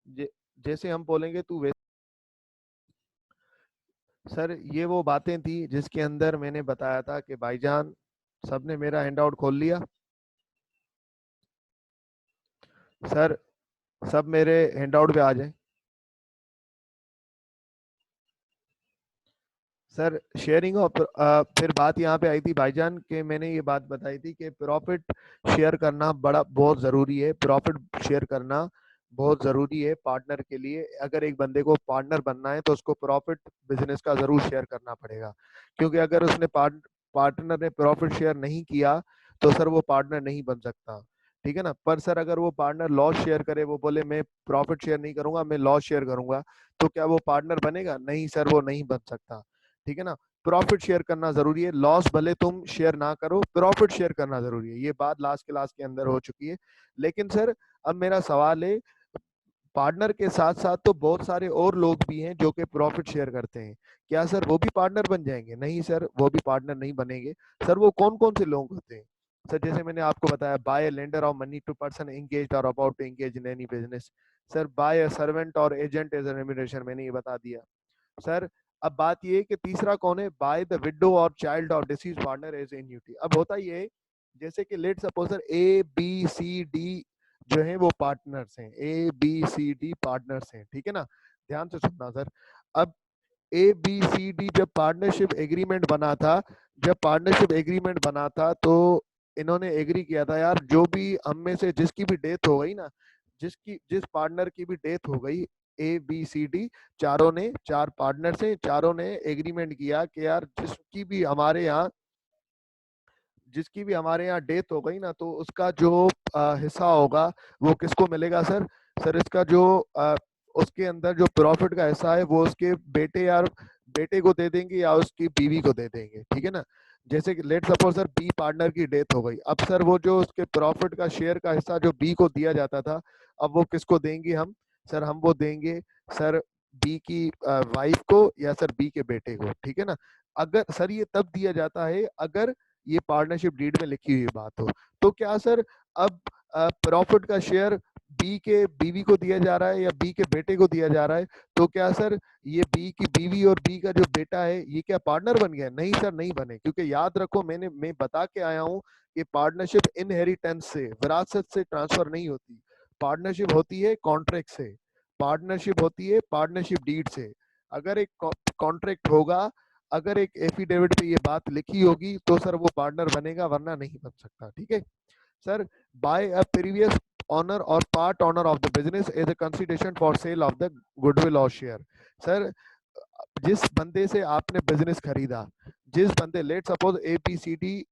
जैसे हम बोलेंगे तू वैसे। सर ये वो बातें थी जिसके अंदर मैंने बताया था कि भाईजान सबने मेरा हैंड आउट खोल लिया। सर सब मेरे हैंड आउट पे आ जाए। सर शेयरिंग ऑफ फिर बात यहाँ पे आई थी भाईजान के, मैंने ये बात बताई थी कि प्रॉफिट शेयर करना बड़ा बहुत ज़रूरी है। प्रॉफिट शेयर करना बहुत ज़रूरी है पार्टनर के लिए। अगर एक बंदे को पार्टनर बनना है तो उसको प्रॉफिट बिजनेस का ज़रूर शेयर करना पड़ेगा, क्योंकि अगर उसने पार्टनर ने प्रॉफिट शेयर नहीं किया तो सर वो पार्टनर नहीं बन सकता। ठीक है ना। पर सर अगर वो पार्टनर लॉस शेयर करे, वो बोले मैं प्रॉफिट शेयर नहीं करूंगा, मैं लॉस शेयर करूंगा, तो क्या वो पार्टनर बनेगा? नहीं सर, वो नहीं बन सकता। ठीक है ना। प्रॉफिट शेयर करना जरूरी है। लॉस भले तुम शेयर ना करो, प्रॉफिट शेयर करना जरूरी है। ये बात लास्ट क्लास के अंदर हो चुकी है। लेकिन सर अब मेरा सवाल है, पार्टनर के साथ साथ तो बहुत सारे और लोग भी हैं जो कि प्रॉफिट शेयर करते हैं, क्या सर वो भी पार्टनर बन जाएंगे? नहीं सर, वो भी पार्टनर नहीं बनेंगे। सर वो कौन कौन से लोग होते हैं? सर जैसे मैंने आपको बताया, by lender of money to person engage or about to engage in any business. Sir by a servant or agent as a remuneration, मैंने ये बता दिया। सर अब बात ये है कि तीसरा कौन है? बाय द विडो और चाइल्ड और डिसीज पार्टनर एज एन्यूटी। अब होता ये है, जैसे कि let suppose sir A B C D जो है वो पार्टनर्स हैं, A B C D partners हैं। ठीक है ना। ध्यान से सुनना सर। अब ए बी सी डी जब पार्टनरशिप एग्रीमेंट बना था, जब पार्टनरशिप एग्रीमेंट बना था तो इन्होंने एग्री किया था यार, जो भी हम में से जिसकी भी डेथ हो गई ना, जिस पार्टनर की भी डेथ हो गई, ए बी सी डी चारों ने, चार पार्टनर से चारों ने एग्रीमेंट किया कि यार जिसकी भी हमारे यहाँ डेथ हो गई ना, तो उसका जो हिस्सा होगा वो किसको मिलेगा सर? सर इसका जो उसके अंदर जो प्रॉफिट का हिस्सा है वो उसके बेटे या बेटे को दे देंगे या उसकी बीवी को दे देंगे। ठीक है ना। जैसे कि let suppose sir B partner की डेथ हो गई, अब सर वो जो उसके प्रॉफिट का शेयर का हिस्सा जो बी को दिया जाता था, अब वो किसको देंगे हम? सर हम वो देंगे सर बी की वाइफ को या सर बी के बेटे को। ठीक है ना। अगर सर ये तब दिया जाता है अगर ये पार्टनरशिप डीड में लिखी हुई बात हो। तो क्या सर अब प्रॉफिट का शेयर बी के बीवी को दिया जा रहा है या बी के बेटे को दिया जा रहा है, तो क्या सर ये बी की बीवी और बी का जो बेटा है ये क्या पार्टनर बन गया? नहीं सर, नहीं बने। क्योंकि याद रखो, मैं बता के आया हूँ कि पार्टनरशिप इनहेरिटेंस से, विरासत से ट्रांसफर नहीं होती। पार्टनरशिप होती है कॉन्ट्रैक्ट से, पार्टनरशिप होती है पार्टनरशिप डीड से। अगर एक कॉन्ट्रैक्ट होगा, अगर एक एफिडेविट पे ये बात लिखी होगी तो सर वो पार्टनर बनेगा, वरना नहीं बन सकता। ठीक है sir. By a previous owner or part owner of the business as a consideration for sale of the goodwill or share. Sir जिस बंदे से आपने बिजनेस खरीदा, जिस बंदे, let suppose A B C D,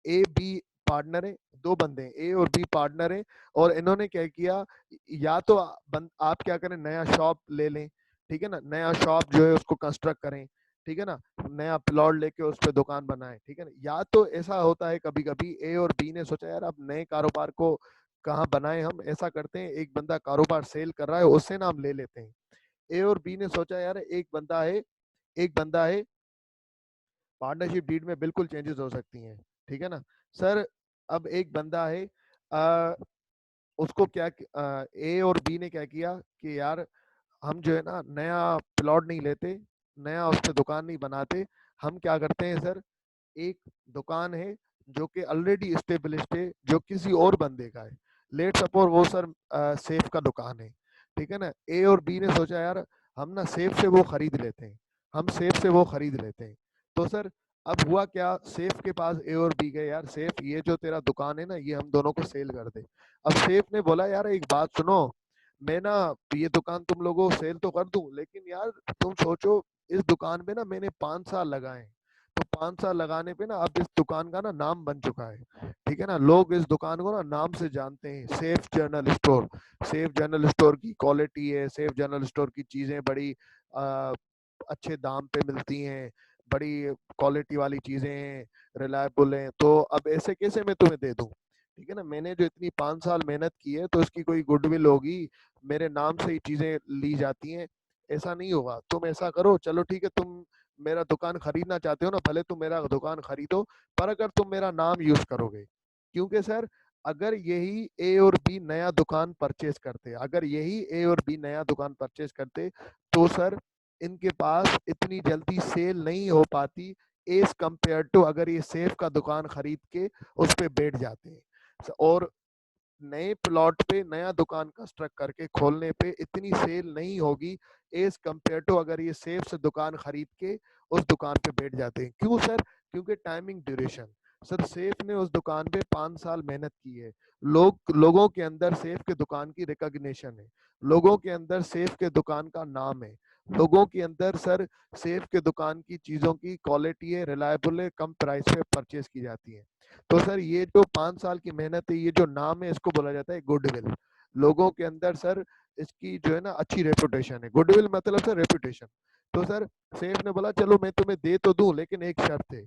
A B partner है, दो बंदे हैं, ए और बी पार्टनर है, और इन्होंने क्या किया, या तो आप क्या करें, नया शॉप ले लें। ठीक है ना। नया शॉप जो है उसको कंस्ट्रक्ट करें। ठीक है ना। नया प्लॉट लेके उस पर दुकान बनाएं। ठीक है ना। या तो ऐसा होता है कभी कभी ए और बी ने सोचा यार अब नए कारोबार को कहाँ बनाए, हम ऐसा करते हैं एक बंदा कारोबार सेल कर रहा है उससे ना हम ले लेते हैं। ए और बी ने सोचा यार एक बंदा है, पार्टनरशिप डीड में बिल्कुल चेंजेस हो सकती हैं। ठीक है ना। सर अब एक बंदा है, उसको क्या, ए और बी ने क्या किया कि यार हम जो है ना नया प्लॉट नहीं लेते, नया उस पर दुकान नहीं बनाते, हम क्या करते हैं सर, एक दुकान है जो कि ऑलरेडी स्टेब्लिश्ड है, जो किसी और बंदे का है। लेट सपोज वो सर सेफ का दुकान है। ठीक है ना। ए और बी ने सोचा यार हम ना सेफ से वो खरीद लेते हैं, हम सेफ से वो खरीद लेते हैं। तो सर अब हुआ क्या, सेफ के पास ए और बी गए, यार सेफ ये जो तेरा दुकान है ना ये हम दोनों को सेल कर दे। अब सेफ ने बोला यार एक बात सुनो, मैं ना ये दुकान तुम लोगों को सेल तो कर दूं, लेकिन यार तुम सोचो इस दुकान पे ना मैंने 5 साल लगाए हैं, तो 5 साल लगाने पे ना अब इस दुकान का ना नाम बन चुका है। ठीक है ना। लोग इस दुकान को ना नाम से जानते हैं, safe general store. Safe general store की क्वालिटी है, सेफ जनरल स्टोर की चीजें बड़ी आ, अच्छे दाम पे मिलती हैं, बड़ी क्वालिटी वाली चीजें हैं, रिलायबल हैं। तो अब ऐसे कैसे मैं तुम्हें दे दूं? ठीक है ना। मैंने जो इतनी 5 साल मेहनत की है तो इसकी कोई गुडविल होगी, मेरे नाम से ही चीजें ली जाती हैं। ऐसा नहीं होगा। तुम ऐसा करो, चलो ठीक है, तुम मेरा दुकान खरीदना चाहते हो ना, भले तुम मेरा दुकान खरीदो, पर अगर तुम मेरा नाम यूज करोगे, क्योंकि सर अगर यही ए और बी नया दुकान परचेज करते, अगर यही ए और बी नया दुकान परचेज करते, तो सर इनके पास इतनी जल्दी सेल नहीं हो पाती एज कंपेयर टू अगर ये सेफ का दुकान खरीद के उस पे बैठ जाते हैं। और नए प्लॉट पे नया दुकान कंस्ट्रक्ट करके खोलने पे इतनी सेल नहीं होगी एज कंपेयर टू अगर ये सेफ से दुकान खरीद के उस दुकान पे बैठ जाते हैं। क्यों सर? क्योंकि टाइमिंग ड्यूरेशन। सर सेफ ने उस दुकान पे 5 साल मेहनत की है। लोगों के अंदर सेफ के दुकान की रिकॉग्निशन है, लोगों के अंदर सेफ के दुकान का नाम है, लोगों के अंदर सर सेफ के दुकान की चीजों की क्वालिटी है, रिलायबल है, कम प्राइस पे परचेज की जाती है। तो सर ये जो 5 साल की मेहनत है, ये जो नाम है, इसको बोला जाता है गुडविल। लोगों के अंदर सर इसकी जो है ना अच्छी रेपुटेशन है। गुडविल मतलब सर रेपुटेशन। तो सर सेफ ने बोला चलो मैं तुम्हें दे तो दूं, लेकिन एक शर्त है।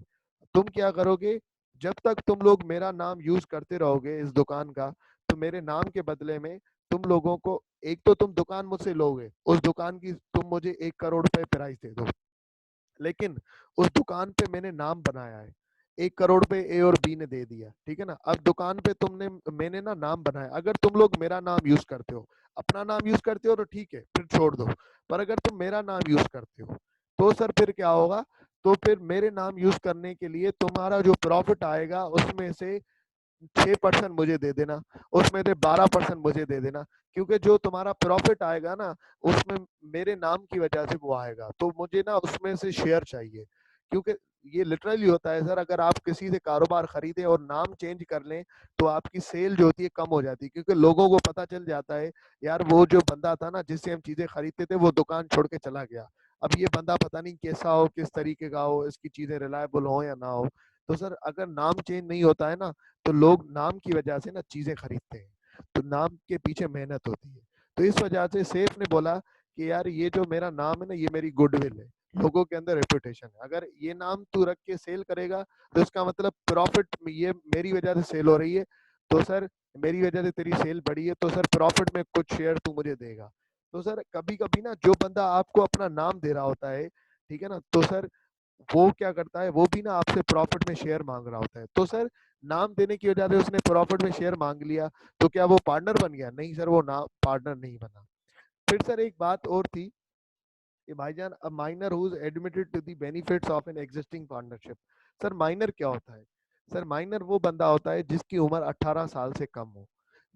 तुम क्या करोगे? जब तक तुम लोग मेरा नाम यूज करते रहोगे इस दुकान का, तो मेरे नाम के बदले में तुम लोगों को, एक तो तुम दुकान मुझसे लोगे, उस दुकान की तुम मुझे 1 करोड़ रुपए प्राइस दे दो, लेकिन उस दुकान पे मैंने नाम बनाया है, 1 करोड़ पे ए और बी ने दे दिया, ठीक है ना। अब दुकान पे मैंने ना नाम बनाया, अगर तुम लोग मेरा नाम यूज करते हो, अपना नाम यूज करते हो तो ठीक है, फिर छोड़ दो। पर अगर तुम मेरा नाम यूज करते हो तो सर फिर क्या होगा? तो फिर मेरे नाम यूज करने के लिए तुम्हारा जो प्रॉफिट आएगा उसमें से 6% मुझे दे देना, उसमें से 12% मुझे दे देना। क्योंकि जो तुम्हारा प्रॉफिट आएगा ना, उसमें मेरे नाम की वजह से वो आएगा, तो मुझे ना उसमें से शेयर चाहिए। क्योंकि ये लिटरली होता है सर, अगर आप किसी से कारोबार खरीदे और नाम चेंज कर लें तो आपकी सेल जो होती है कम हो जाती है, क्योंकि लोगों को पता चल जाता है यार वो जो बंदा था ना जिससे हम चीजें खरीदते थे वो दुकान छोड़ के चला गया, अब ये बंदा पता नहीं कैसा हो, किस तरीके का हो, इसकी चीजें रिलायबल हो या ना हो। तो सर अगर नाम चेंज नहीं होता है ना, तो लोग नाम की वजह से ना चीजें खरीदते हैं, तो नाम के पीछे मेहनत होती है। तो इस वजह से सेफ ने बोला कि यार ये जो मेरा नाम है ना, ये मेरी गुडविल है, लोगों के अंदर रेपुटेशन है। अगर ये नाम तू रख के सेल करेगा तो इसका मतलब प्रॉफिट, ये मेरी वजह से सेल हो रही है, तो सर मेरी वजह से तेरी सेल बढ़ी है, तो सर प्रॉफिट में कुछ शेयर तू मुझे देगा। तो सर कभी कभी ना जो बंदा आपको अपना नाम दे रहा होता है, ठीक है ना, तो सर वो क्या करता है, वो भी ना आपसे प्रॉफिट में शेयर मांग रहा होता है। तो सर नाम देने की वजह से उसने प्रॉफिट में शेयर मांग लिया, तो क्या वो पार्टनर बन गया? नहीं सर, वो ना पार्टनर नहीं बना। फिर सर एक बात और थी कि भाईजान, a minor who is admitted to the benefits of an existing partnership. Sir minor क्या होता है? सर माइनर वो बंदा होता है जिसकी उम्र 18 साल से कम हो।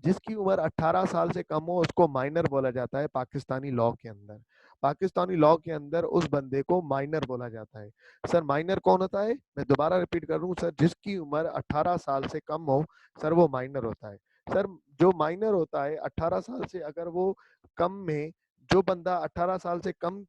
जिसकी उम्र 18 साल से कम हो उसको माइनर बोला जाता है पाकिस्तानी लॉ के अंदर। पाकिस्तानी लॉ के अंदर उस बंदे को माइनर बोला जाता है। सर माइनर कौन होता है? मैं दोबारा रिपीट कर रहा हूँ सर, जिसकी उम्र 18 साल से कम हो, सर वो माइनर होता है। सर जो माइनर होता है 18 साल से अगर वो कम में, जो बंदा 18 साल से कम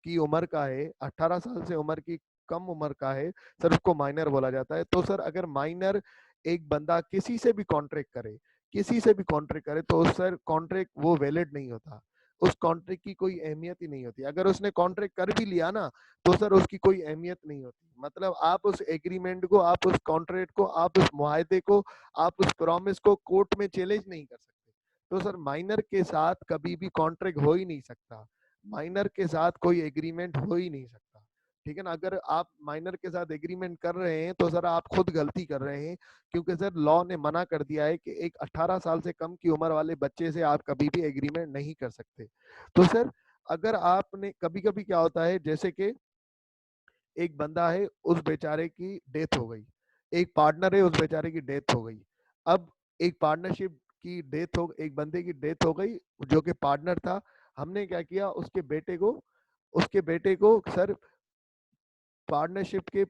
की उम्र का है, 18 साल से उम्र की कम उम्र का है, सर उसको माइनर बोला जाता है। तो सर अगर माइनर एक बंदा किसी से भी कॉन्ट्रैक्ट करे, किसी से भी कॉन्ट्रैक्ट करे, तो सर कॉन्ट्रैक्ट वो वैलिड नहीं होता, उस कॉन्ट्रैक्ट की कोई अहमियत ही नहीं होती। अगर उसने कॉन्ट्रैक्ट कर भी लिया ना, तो सर उसकी कोई अहमियत नहीं होती। मतलब आप उस एग्रीमेंट को, आप उस कॉन्ट्रैक्ट को, आप उस मुआहदे को, आप उस प्रॉमिस को कोर्ट में चैलेंज नहीं कर सकते। तो सर माइनर के साथ कभी भी कॉन्ट्रैक्ट हो ही नहीं सकता, माइनर के साथ कोई एग्रीमेंट हो ही नहीं सकता, ठीक है ना। अगर आप माइनर के साथ एग्रीमेंट कर रहे हैं तो सर आप खुद गलती कर रहे हैं, क्योंकि सर लॉ ने मना कर दिया है कि एक 18 साल से कम की उम्र वाले बच्चे से आप कभी भी एग्रीमेंट नहीं कर सकते। तो सर अगर आपने, कभी कभी क्या होता है, जैसे कि एक बंदा है, उस बेचारे की डेथ हो गई, एक पार्टनर है, उस बेचारे की डेथ हो गई। अब एक पार्टनरशिप की डेथ हो, एक बंदे की डेथ हो गई जो कि पार्टनर था। हमने क्या किया, उसके बेटे को सर पार्टनरशिप के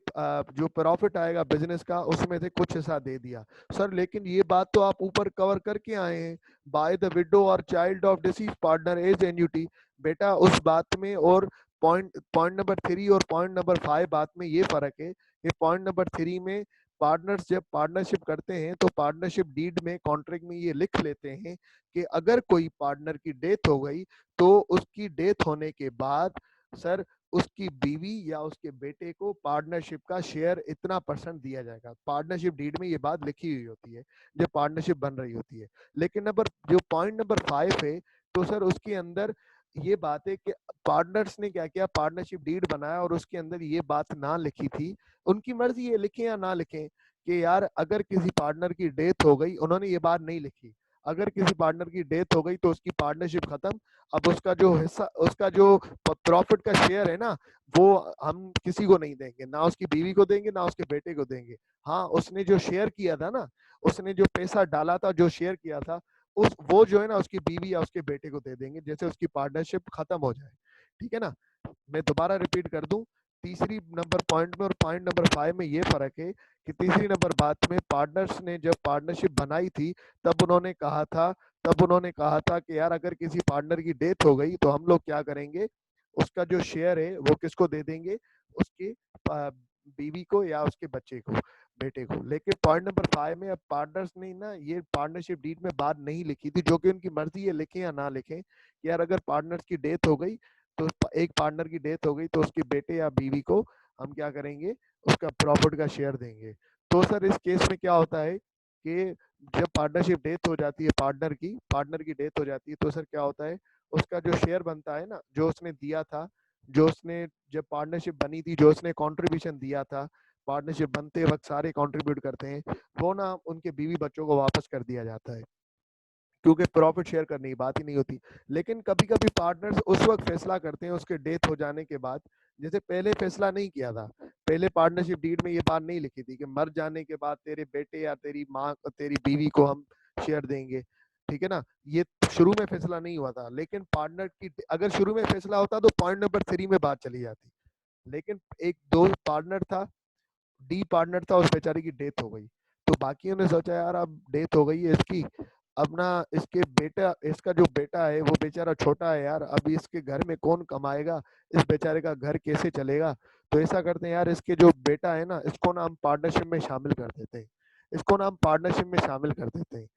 जो प्रॉफिट आएगा बिजनेस का, उसमें से कुछ हिस्सा दे दिया। सर लेकिन ये बात तो आप ऊपर कवर करके आए हैं, बाय द विडो और child of deceased partner as annuity. बेटा उस बात में और पॉइंट पॉइंट नंबर 3 और पॉइंट नंबर 5 बात में ये फर्क है कि पॉइंट नंबर 3 में पार्टनर्स जब पार्टनरशिप करते हैं तो पार्टनरशिप डीड में, कॉन्ट्रैक्ट में ये लिख लेते हैं कि अगर कोई पार्टनर की डेथ हो गई तो उसकी डेथ होने के बाद सर उसकी बीवी या उसके बेटे को पार्टनरशिप का शेयर इतना परसेंट दिया जाएगा। पार्टनरशिप डीड में ये बात लिखी हुई होती है जब पार्टनरशिप बन रही होती है। लेकिन नंबर जो पॉइंट नंबर 5 है, तो सर उसके अंदर ये बात है कि पार्टनर्स ने क्या किया, पार्टनरशिप डीड बनाया और उसके अंदर ये बात ना लिखी थी। उनकी मर्जी है लिखें या ना लिखें, कि यार अगर किसी पार्टनर की डेथ हो गई, उन्होंने ये बात नहीं लिखी, अगर किसी पार्टनर की डेथ हो गई तो उसकी पार्टनरशिप खत्म। अब उसका जो हिस्सा, उसका जो प्रॉफिट का शेयर है ना, वो हम किसी को नहीं देंगे, ना उसकी बीवी को देंगे ना उसके बेटे को देंगे। हाँ, उसने जो शेयर किया था ना, उसने जो पैसा डाला था, जो शेयर किया था, उस वो जो है ना उसकी बीवी या उसके बेटे को दे देंगे, जैसे उसकी पार्टनरशिप खत्म हो जाए। ठीक है ना। मैं दोबारा रिपीट कर दूं, तीसरी नंबर पॉइंट में और पॉइंट नंबर 5 में ये फर्क है कि तीसरी नंबर बात में पार्टनर्स ने जब पार्टनरशिप बनाई थी, तब उन्होंने कहा था कि यार अगर किसी पार्टनर की डेथ हो गई तो हम लोग क्या करेंगे, उसका जो शेयर है वो किसको दे देंगे, उसके बीवी को या उसके बच्चे को, बेटे को। लेकिन पॉइंट नंबर 5 में अब पार्टनर्स ने ना ये पार्टनरशिप डीड में बात नहीं लिखी थी, जो कि उनकी मर्जी है लिखें या ना लिखें, कि यार अगर पार्टनर्स की डेथ हो गई तो एक पार्टनर की डेथ हो गई तो उसके बेटे या बीवी को हम क्या करेंगे, उसका प्रॉफिट का शेयर देंगे। तो सर इस केस में क्या होता है कि जब पार्टनरशिप डेथ हो जाती है, पार्टनर की डेथ हो जाती है, तो सर क्या होता है, उसका जो शेयर बनता है ना, जो उसने दिया था, जो उसने जब पार्टनरशिप बनी थी, जो उसने कंट्रीब्यूशन दिया था, पार्टनरशिप बनते वक्त सारे कंट्रीब्यूट करते हैं, वो ना उनके बीवी बच्चों को वापस कर दिया जाता है, क्योंकि प्रॉफिट शेयर करने की बात ही नहीं होती। लेकिन कभी कभी पार्टनर्स उस वक्त फैसला करते हैं उसके डेथ हो जाने के बाद, जैसे पहले फैसला नहीं किया था, पहले पार्टनरशिप डीड में ये बात नहीं लिखी थी कि मर जाने के बाद तेरे बेटे या तेरी माँ, तेरी बीवी को हम शेयर देंगे। ठीक है ना, ये शुरू में फैसला नहीं हुआ था। लेकिन पार्टनर की अगर शुरू में फैसला होता तो पॉइंट नंबर 3 में बात चली जाती। लेकिन एक दो पार्टनर था, डी पार्टनर था, उस बेचारे की डेथ हो गई, तो बाकियों ने सोचा यार अब डेथ हो गई है इसकी, अब ना इसके बेटा, इसका जो बेटा है वो बेचारा छोटा है यार, अब इसके घर में कौन कमाएगा, इस बेचारे का घर कैसे चलेगा। तो ऐसा करते हैं यार, इसके जो बेटा है ना, इसको ना हम पार्टनरशिप में शामिल कर देते हैं, इसको ना हम पार्टनरशिप में शामिल कर देते हैं।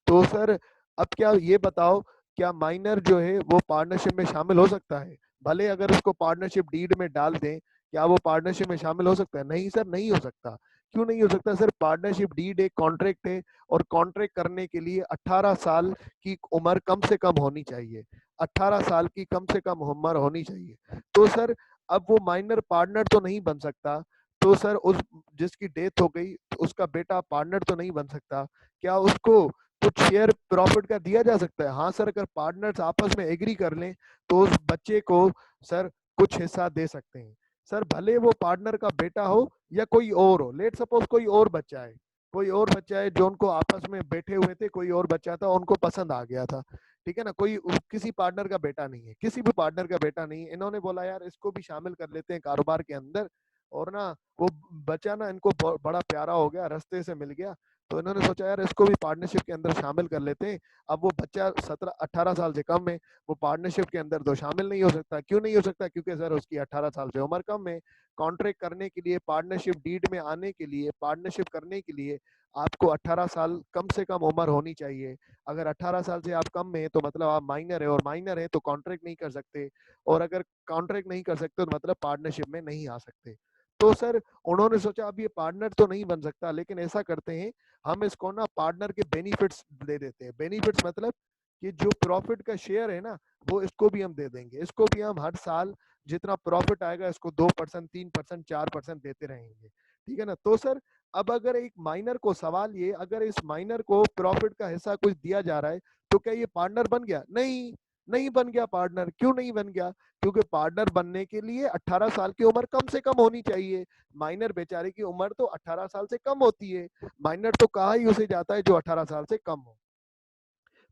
तो सर अब क्या ये बताओ, क्या माइनर जो है वो पार्टनरशिप में शामिल हो सकता है? भले अगर उसको पार्टनरशिप डीड में डाल दें, क्या वो पार्टनरशिप में शामिल हो सकता है? नहीं सर, नहीं हो सकता। क्यों नहीं हो सकता सर? पार्टनरशिप डीड एक कॉन्ट्रैक्ट है, और कॉन्ट्रैक्ट करने के लिए 18 साल की उम्र कम से कम होनी चाहिए, 18 साल की कम से कम उम्र होनी चाहिए। तो सर अब वो माइनर पार्टनर तो नहीं बन सकता, तो सर उस जिसकी डेथ हो गई तो उसका बेटा पार्टनर तो नहीं बन सकता, क्या उसको कुछ शेयर प्रॉफिट का दिया जा सकता है? हाँ सर, अगर पार्टनर्स आपस में एग्री कर लें तो उस बच्चे को सर कुछ हिस्सा दे सकते हैं। सर भले वो पार्टनर का बेटा हो या कोई और हो, लेट सपोज कोई और बच्चा है, कोई और बच्चा है जो उनको आपस में बैठे हुए थे, कोई और बच्चा था उनको पसंद आ गया था, ठीक है ना, कोई किसी पार्टनर का बेटा नहीं है, किसी भी पार्टनर का बेटा नहीं है, इन्होंने बोला यार इसको भी शामिल कर लेते हैं कारोबार के अंदर, और ना वो बच्चा ना इनको बड़ा प्यारा हो गया, रास्ते से मिल गया, तो इन्होंने सोचा यार इसको भी पार्टनरशिप के अंदर शामिल कर लेते हैं। अब वो बच्चा 17-18 साल से कम है, वो पार्टनरशिप के अंदर तो शामिल नहीं हो सकता। क्यों नहीं हो सकता? क्योंकि सर उसकी 18 साल से उम्र कम है। कॉन्ट्रैक्ट करने के लिए, पार्टनरशिप डीड में आने के लिए, पार्टनरशिप करने के लिए आपको 18 साल कम से कम उम्र होनी चाहिए। अगर 18 साल से आप कम में तो मतलब आप माइनर है, और माइनर है तो कॉन्ट्रैक्ट नहीं कर सकते, और अगर कॉन्ट्रैक्ट नहीं कर सकते तो मतलब पार्टनरशिप में नहीं आ सकते। तो सर उन्होंने सोचा अब ये पार्टनर तो नहीं बन सकता, लेकिन ऐसा करते हैं, हम इसको ना पार्टनर के बेनिफिट्स दे देते हैं। बेनिफिट्स मतलब कि जो प्रॉफिट का शेयर है ना, वो इसको भी हम दे देंगे, इसको भी हम हर साल जितना प्रॉफिट आएगा इसको 2%, 3%, 4% देते रहेंगे। ठीक है ना। तो सर अब अगर एक माइनर को, सवाल ये, अगर इस माइनर को प्रॉफिट का हिस्सा कुछ दिया जा रहा है तो क्या ये पार्टनर बन गया? नहीं, नहीं बन गया पार्टनर। क्यों नहीं बन गया? क्योंकि पार्टनर बनने के लिए 18 साल की उम्र कम से कम होनी चाहिए। माइनर बेचारे की उम्र तो 18 साल से कम होती है। माइनर तो कहा ही उसे जाता है जो 18 साल से कम हो।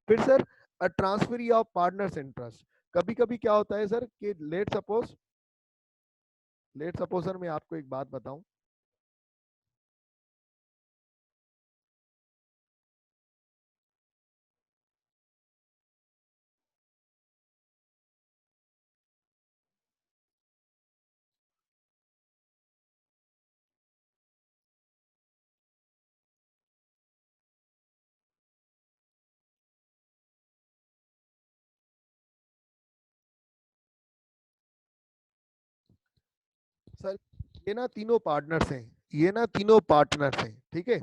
फिर sir transfer of partners interest, कभी कभी क्या होता है सर कि लेट सपोज सर मैं आपको एक बात बताऊं, सर ये ना तीनों पार्टनर्स हैं, ये ना तीनों पार्टनर्स हैं, ठीक है।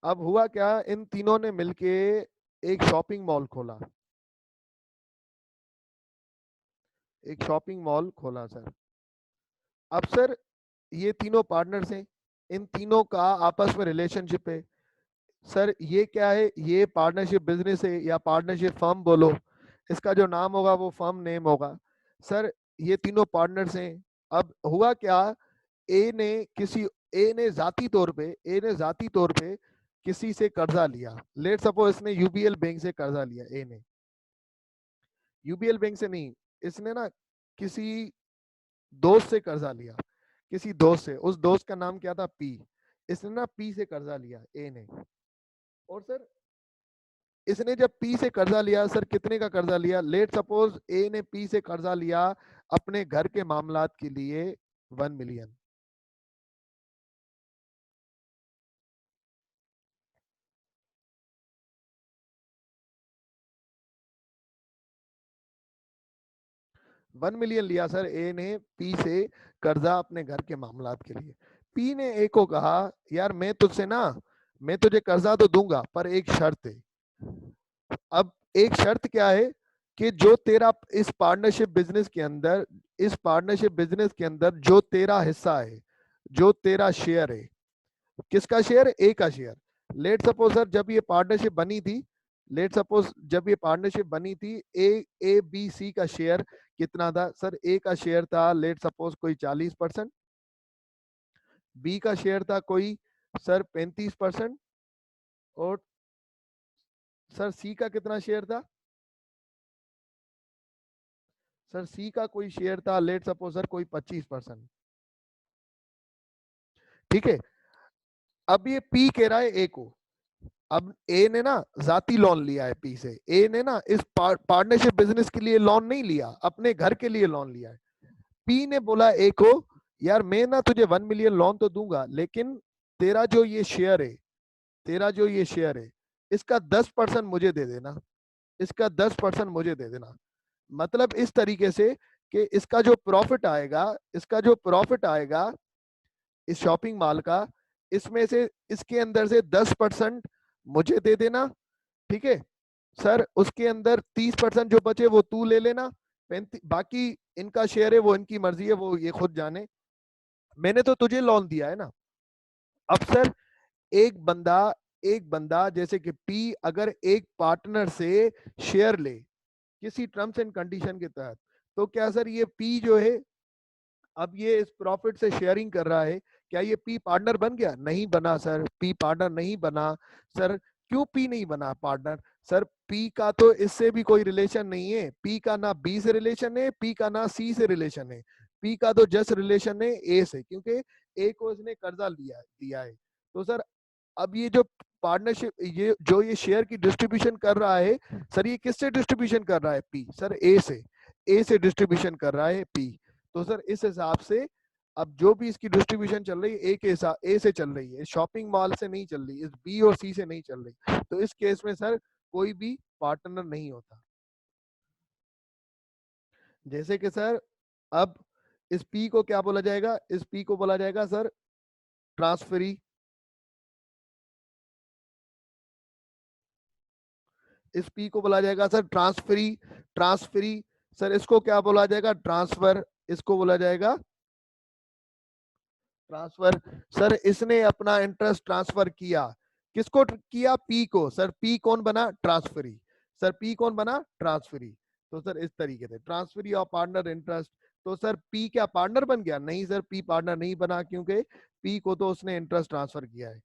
अब हुआ क्या, इन तीनों ने मिलके एक शॉपिंग मॉल खोला, एक शॉपिंग मॉल खोला सर। अब सर ये तीनों पार्टनर्स हैं, इन तीनों का आपस में रिलेशनशिप है। सर ये क्या है, ये पार्टनरशिप बिजनेस है या पार्टनरशिप फर्म बोलो, इसका जो नाम होगा वो फर्म नेम होगा। सर ये तीनों पार्टनर्स हैं। अब हुआ क्या, ए ने किसी ए ने जाती तौर पे किसी से कर्जा लिया। लेट सपोज इसने यूबीएल बैंक से कर्जा लिया, ए ने। यूबीएल बैंक से नहीं, इसने ना किसी दोस्त से कर्जा लिया, किसी दोस्त से। उस दोस्त का नाम क्या था, पी। इसने ना पी से कर्जा लिया, ए ने। और सर इसने जब पी से कर्जा लिया, सर कितने का कर्जा लिया, लेट सपोज ए ने पी से कर्जा लिया अपने घर के मामलात के लिए 1 मिलियन। 1 मिलियन लिया सर ए ने पी से कर्जा अपने घर के मामलात के लिए। पी ने ए को कहा, यार मैं तुझसे ना, मैं तुझे कर्जा तो दूंगा पर एक शर्त है। अब एक शर्त क्या है, कि जो तेरा इस पार्टनरशिप बिजनेस के अंदर, इस पार्टनरशिप बिजनेस के अंदर जो तेरा हिस्सा है, जो तेरा शेयर है, किसका शेयर, ए का शेयर। लेट सपोज सर जब ये पार्टनरशिप बनी थी, लेट सपोज जब ये पार्टनरशिप बनी थी, ए बी सी का शेयर कितना था सर, ए का शेयर था लेट सपोज कोई 40%, बी का शेयर था कोई सर 35%, और सर सी का कितना शेयर था, सर सी का कोई शेयर था लेट सपोज सर कोई 25%। ठीक है। अब ये पी कह रहा है ए को, अब ए ने ना जाती लोन लिया है पी से, ए ने ना इस पार्टनरशिप बिजनेस के लिए लोन नहीं लिया, अपने घर के लिए लोन लिया है। पी ने बोला ए को, यार मैं ना तुझे 1 मिलियन लोन तो दूंगा, लेकिन तेरा जो ये शेयर है, तेरा जो ये शेयर है, इसका 10% मुझे दे देना, इसका 10% मुझे दे देना। मतलब इस तरीके से कि इसका जो प्रॉफिट आएगा, इसका जो प्रॉफिट आएगा इस शॉपिंग मॉल का, इसमें से इसके अंदर से 10% मुझे दे देना। ठीक है सर, उसके अंदर 30% जो बचे वो तू ले लेना, 35 बाकी इनका शेयर है, वो इनकी मर्जी है, वो ये खुद जाने। मैंने तो तुझे लोन दिया है ना। अब सर एक बंदा, एक बंदा जैसे कि पी अगर एक पार्टनर से शेयर ले किसी टर्म्स एंड कंडीशन के तहत, तो क्या सर ये पी जो है, अब ये इस प्रॉफिट से शेयरिंग कर रहा है, क्या ये पी पार्टनर बन गया, नहीं बना सर, पी पार्टनर नहीं बना। सर क्यों पी नहीं बना पार्टनर, सर पी का तो इससे भी कोई रिलेशन नहीं है, पी का ना बी से रिलेशन है, पी का ना सी से रिलेशन है, पी का तो जस्ट रिलेशन है ए से, क्योंकि ए को इसने कर्जा लिया दिया है। तो सर अब ये जो पार्टनरशिप, ये जो ये शेयर की डिस्ट्रीब्यूशन कर रहा है, सर ये किससे डिस्ट्रीब्यूशन कर रहा है, पी सर ए से, ए से डिस्ट्रीब्यूशन कर रहा है पी। तो सर इस हिसाब से अब जो भी इसकी डिस्ट्रीब्यूशन चल रही है ए के हिसाब, ए से चल रही है, शॉपिंग मॉल से नहीं चल रही, इस बी और सी से नहीं चल रही। तो इस केस में सर कोई भी पार्टनर नहीं होता। जैसे कि सर अब इस पी को क्या बोला जाएगा, इस पी को बोला जाएगा सर ट्रांसफरी, इस पी को बोला जाएगा सर ट्रांसफरी, ट्रांसफरी। सर इसको क्या बोला जाएगा, ट्रांसफर, इसको बोला जाएगा ट्रांसफर। सर इसने अपना इंटरेस्ट ट्रांसफर किया, किसको किया, पी को। सर पी कौन बना, ट्रांसफरी। सर पी कौन बना, ट्रांसफरी। तो सर इस तरीके से ट्रांसफरी ऑफ पार्टनर इंटरेस्ट। तो सर पी क्या पार्टनर बन गया, नहीं सर पी पार्टनर नहीं बना, क्योंकि पी को तो उसने इंटरेस्ट ट्रांसफर किया है।